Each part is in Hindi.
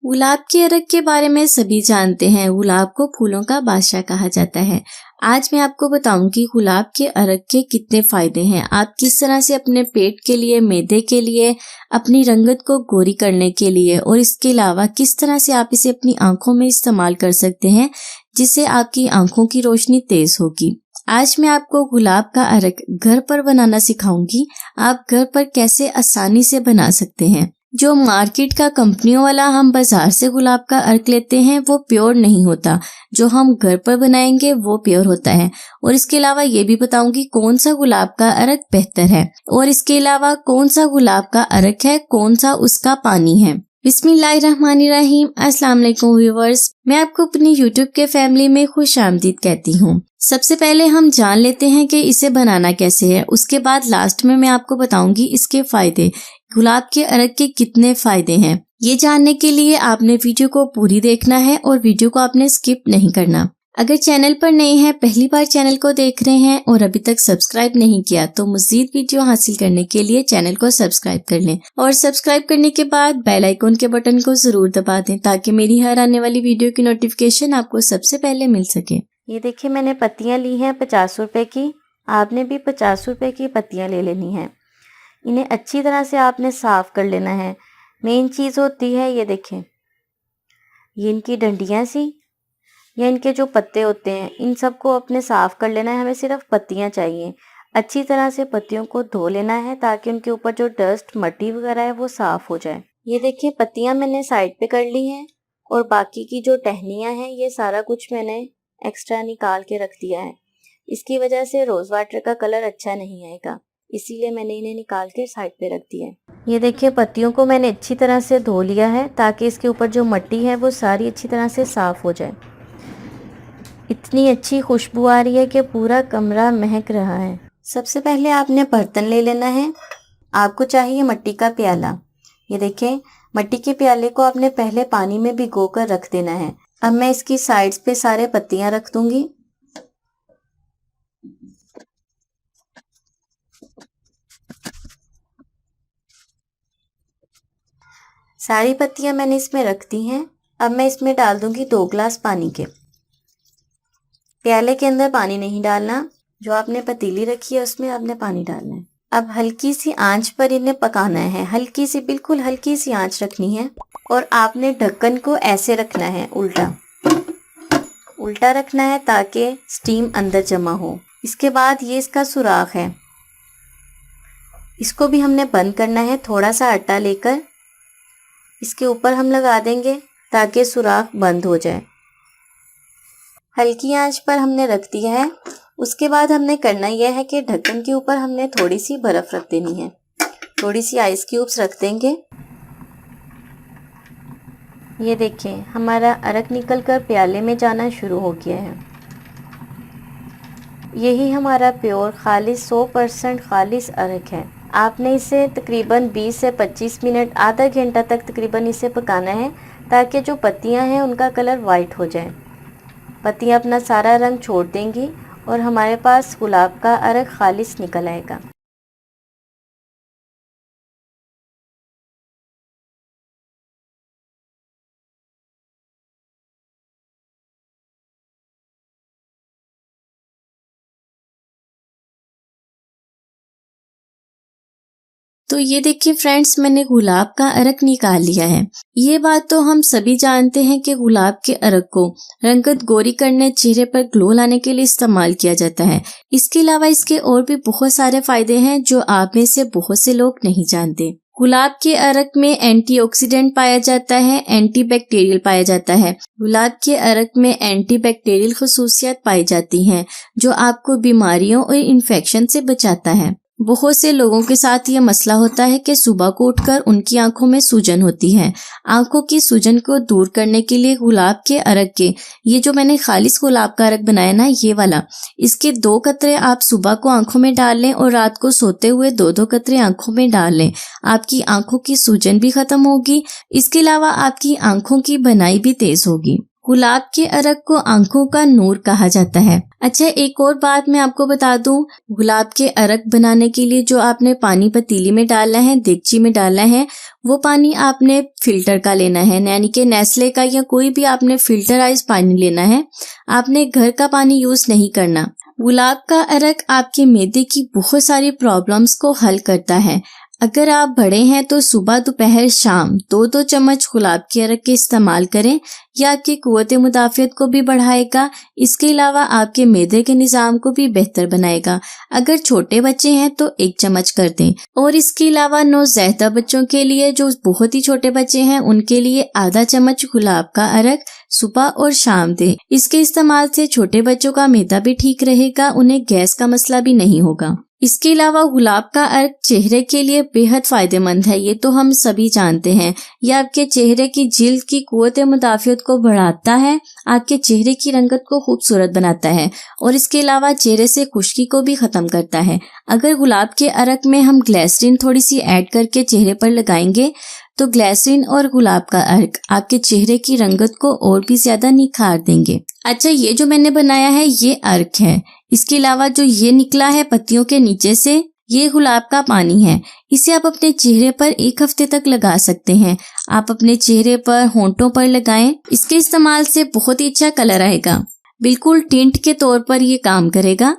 गुलाब के अर्क के बारे में सभी जानते हैं। गुलाब को फूलों का बादशाह कहा जाता है। आज मैं आपको बताऊंगी गुलाब के अर्क के कितने फायदे हैं। आप किस तरह से अपने पेट के लिए, मैदे के लिए, अपनी रंगत को गोरी करने के लिए और इसके अलावा किस तरह से आप इसे अपनी आंखों में इस्तेमाल कर सकते हैं, जिससे आपकी आंखों की रोशनी तेज होगी। आज मैं आपको गुलाब का अर्क घर पर बनाना सिखाऊंगी। आप घर पर कैसे आसानी से बना सकते हैं। जो मार्केट का कंपनियों वाला हम बाजार से गुलाब का अर्क लेते हैं वो प्योर नहीं होता। जो हम घर पर बनाएंगे वो प्योर होता है। और इसके अलावा ये भी बताऊंगी कौन सा गुलाब का अर्क बेहतर है और इसके अलावा कौन सा गुलाब का अर्क है, कौन सा उसका पानी है। बिस्मिल्लाहिर्रहमानिर्रहीम। अस्सलाम वालेकुम व्यूअर्स, मैं आपको अपनी यूट्यूब के फैमिली में खुश आमदीद कहती हूँ। सबसे पहले हम जान लेते हैं कि इसे बनाना कैसे है। उसके बाद लास्ट में मैं आपको बताऊंगी इसके फायदे, गुलाब के अर्क के कितने फायदे हैं। ये जानने के लिए आपने वीडियो को पूरी देखना है और वीडियो को आपने स्किप नहीं करना। अगर चैनल पर नए हैं, पहली बार चैनल को देख रहे हैं और अभी तक सब्सक्राइब नहीं किया तो मजीद वीडियो हासिल करने के लिए चैनल को सब्सक्राइब कर लें और सब्सक्राइब करने के बाद बेल आइकन के बटन को जरूर दबा दें ताकि मेरी हर आने वाली वीडियो की नोटिफिकेशन आपको सबसे पहले मिल सके। ये देखिए, मैंने पत्तियां ली हैं 50 रुपए की। आपने भी 50 रुपए की पत्तियां ले लेनी है। इन्हें अच्छी तरह से आपने साफ कर लेना है। मेन चीज़ होती है, ये देखें, ये इनकी डंडियां सी या इनके जो पत्ते होते हैं, इन सबको अपने साफ कर लेना है। हमें सिर्फ पत्तियां चाहिए। अच्छी तरह से पत्तियों को धो लेना है ताकि उनके ऊपर जो डस्ट, मट्टी वगैरह है वो साफ हो जाए। ये देखिए, पत्तियां मैंने साइड पे कर ली हैं और बाकी की जो टहनियां हैं ये सारा कुछ मैंने एक्स्ट्रा निकाल के रख दिया है। इसकी वजह से रोज़ वाटर का कलर अच्छा नहीं आएगा, इसीलिए मैंने इन्हें निकाल के साइड पे रख दिया है। ये देखिए, पत्तियों को मैंने अच्छी तरह से धो लिया है ताकि इसके ऊपर जो मट्टी है वो सारी अच्छी तरह से साफ हो जाए। इतनी अच्छी खुशबू आ रही है कि पूरा कमरा महक रहा है। सबसे पहले आपने बर्तन ले लेना है। आपको चाहिए मट्टी का प्याला। ये देखें, मट्टी के प्याले को आपने पहले पानी में भिगो कर रख देना है। अब मैं इसकी साइड्स पे सारे पत्तियां रख दूंगी। सारी पत्तियां मैंने इसमें रख दी हैं। अब मैं इसमें डाल दूंगी 2 गिलास पानी के। प्याले के अंदर पानी नहीं डालना, जो आपने पतीली रखी है उसमें आपने पानी डालना है। अब हल्की सी आंच पर इन्हें पकाना है। हल्की सी, बिल्कुल हल्की सी आंच रखनी है और आपने ढक्कन को ऐसे रखना है, उल्टा रखना है ताकि स्टीम अंदर जमा हो। इसके बाद ये इसका सुराख है, इसको भी हमने बंद करना है। थोड़ा सा आटा लेकर इसके ऊपर हम लगा देंगे ताकि सुराख बंद हो जाए। हल्की आंच पर हमने रख दिया है। उसके बाद हमने करना यह है कि ढक्कन के ऊपर हमने थोड़ी सी बर्फ़ रख देनी है। थोड़ी सी आइस क्यूब्स रख देंगे। ये देखें, हमारा अर्क निकलकर प्याले में जाना शुरू हो गया है। यही हमारा प्योर खालिस 100% खालिस अर्क है। आपने इसे तकरीबन 20 से 25 मिनट, आधा घंटा तक तकरीबन इसे पकाना है ताकि जो पत्तियां हैं उनका कलर वाइट हो जाए। पत्तियां अपना सारा रंग छोड़ देंगी और हमारे पास गुलाब का अर्क खालिस निकल आएगा। तो ये देखिए फ्रेंड्स, मैंने गुलाब का अर्क निकाल लिया है। ये बात तो हम सभी जानते हैं कि गुलाब के अर्क को रंगत गोरी करने, चेहरे पर ग्लो लाने के लिए इस्तेमाल किया जाता है। इसके अलावा इसके और भी बहुत सारे फायदे हैं जो आप में से बहुत से लोग नहीं जानते। गुलाब के अर्क में एंटीऑक्सीडेंट पाया जाता है, एंटीबैक्टीरियल पाया जाता है। गुलाब के अर्क में एंटीबैक्टीरियल खसूसियत पाई जाती हैं जो आपको बीमारियों और इन्फेक्शन से बचाता है। बहुत से लोगों के साथ ये मसला होता है कि सुबह को उठकर उनकी आंखों में सूजन होती है। आंखों की सूजन को दूर करने के लिए गुलाब के अर्क के, ये जो मैंने खालिस गुलाब का अर्क बनाया ना, ये वाला, इसके 2 कतरे आप सुबह को आंखों में डाल लें और रात को सोते हुए 2-2 कतरे आंखों में डाल लें। आपकी आंखों की सूजन भी खत्म होगी। इसके अलावा आपकी आंखों की बनाई भी तेज होगी। गुलाब के अर्क को आंखों का नूर कहा जाता है। अच्छा, एक और बात मैं आपको बता दूं, गुलाब के अर्क बनाने के लिए जो आपने पानी पतीली में डालना है, देगची में डालना है, वो पानी आपने फिल्टर का लेना है, यानी कि नेस्ले का या कोई भी आपने फिल्टराइज पानी लेना है। आपने घर का पानी यूज नहीं करना। गुलाब का अर्क आपके मैदे की बहुत सारी प्रॉब्लम्स को हल करता है। अगर आप बड़े हैं तो सुबह दोपहर शाम 2-2 चम्मच गुलाब के अर्क के इस्तेमाल करें। यह आपकी कुव्वत मुदाफ़ियत को भी बढ़ाएगा। इसके अलावा आपके मैदे के निज़ाम को भी बेहतर बनाएगा। अगर छोटे बच्चे हैं तो 1 चम्मच कर दें। और इसके अलावा नौज़ायदा बच्चों के लिए, जो बहुत ही छोटे बच्चे हैं, उनके लिए आधा चम्मच गुलाब का अर्क सुबह और शाम दें। इसके इस्तेमाल से छोटे बच्चों का मैदा भी ठीक रहेगा, उन्हें गैस का मसला भी नहीं होगा। इसके अलावा गुलाब का अर्क चेहरे के लिए बेहद फायदेमंद है, ये तो हम सभी जानते हैं। यह आपके चेहरे की जिल्द की कुव्वत मुदाफ़ियत को बढ़ाता है, आपके चेहरे की रंगत को खूबसूरत बनाता है और इसके अलावा चेहरे से खुश्की को भी खत्म करता है। अगर गुलाब के अर्क में हम ग्लिसरीन थोड़ी सी ऐड करके चेहरे पर लगाएंगे तो ग्लिसरीन और गुलाब का अर्क आपके चेहरे की रंगत को और भी ज्यादा निखार देंगे। अच्छा, ये जो मैंने बनाया है ये अर्क है। इसके अलावा जो ये निकला है पत्तियों के नीचे से, ये गुलाब का पानी है। इसे आप अपने चेहरे पर 1 हफ्ते तक लगा सकते हैं। आप अपने चेहरे पर, होंठों पर लगाएं। इसके इस्तेमाल से बहुत ही अच्छा कलर आएगा। बिल्कुल टिंट के तौर पर ये काम करेगा।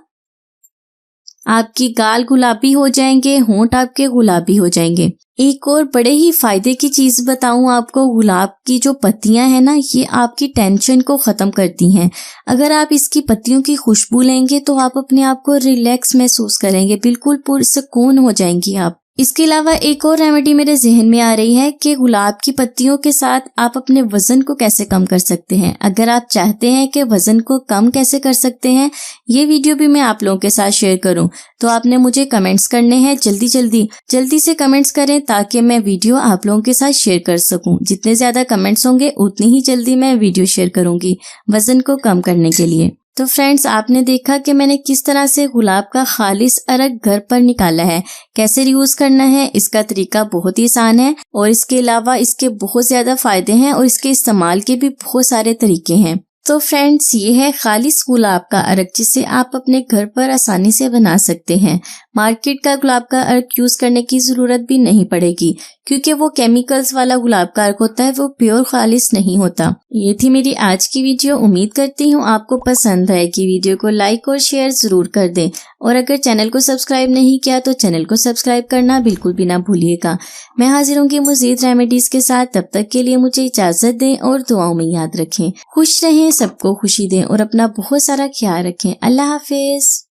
आपकी गाल गुलाबी हो जाएंगे, होंठ आपके गुलाबी हो जाएंगे। एक और बड़े ही फायदे की चीज बताऊं आपको, गुलाब की जो पत्तियां हैं ना, ये आपकी टेंशन को खत्म करती हैं। अगर आप इसकी पत्तियों की खुशबू लेंगे तो आप अपने आप को रिलैक्स महसूस करेंगे, बिल्कुल पुरसुकून हो जाएंगी आप। इसके अलावा एक और रेमेडी मेरे जहन में आ रही है कि गुलाब की पत्तियों के साथ आप अपने वजन को कैसे कम कर सकते हैं। अगर आप चाहते हैं कि वजन को कम कैसे कर सकते हैं, ये वीडियो भी मैं आप लोगों के साथ शेयर करूं, तो आपने मुझे कमेंट्स करने हैं। जल्दी से कमेंट्स करें ताकि मैं वीडियो आप लोगों के साथ शेयर कर सकूं। जितने ज्यादा कमेंट्स होंगे उतनी ही जल्दी मैं वीडियो शेयर करूंगी वजन को कम करने के लिए। तो फ्रेंड्स, आपने देखा कि मैंने किस तरह से गुलाब का खालिस अर्क घर पर निकाला है। कैसे यूज करना है, इसका तरीका बहुत ही आसान है और इसके अलावा इसके बहुत ज्यादा फायदे हैं और इसके इस्तेमाल के भी बहुत सारे तरीके हैं। तो फ्रेंड्स, ये है खालिस गुलाब का अर्क, जिसे आप अपने घर पर आसानी से बना सकते हैं। मार्केट का गुलाब का अर्क यूज करने की जरूरत भी नहीं पड़ेगी, क्योंकि वो केमिकल्स वाला गुलाब का अर्क होता है, वो प्योर खालिस नहीं होता। ये थी मेरी आज की वीडियो। उम्मीद करती हूँ आपको पसंद आएगी। वीडियो को लाइक और शेयर जरूर कर दें और अगर चैनल को सब्सक्राइब नहीं किया तो चैनल को सब्सक्राइब करना बिल्कुल भी ना भूलिएगा। मैं हाजिर होंगी मज़ीद रेमेडीज के साथ। तब तक के लिए मुझे इजाजत दें और दुआओं में याद रखें। खुश रहें, सबको खुशी दें और अपना बहुत सारा ख्याल रखें। अल्लाह हाफिज।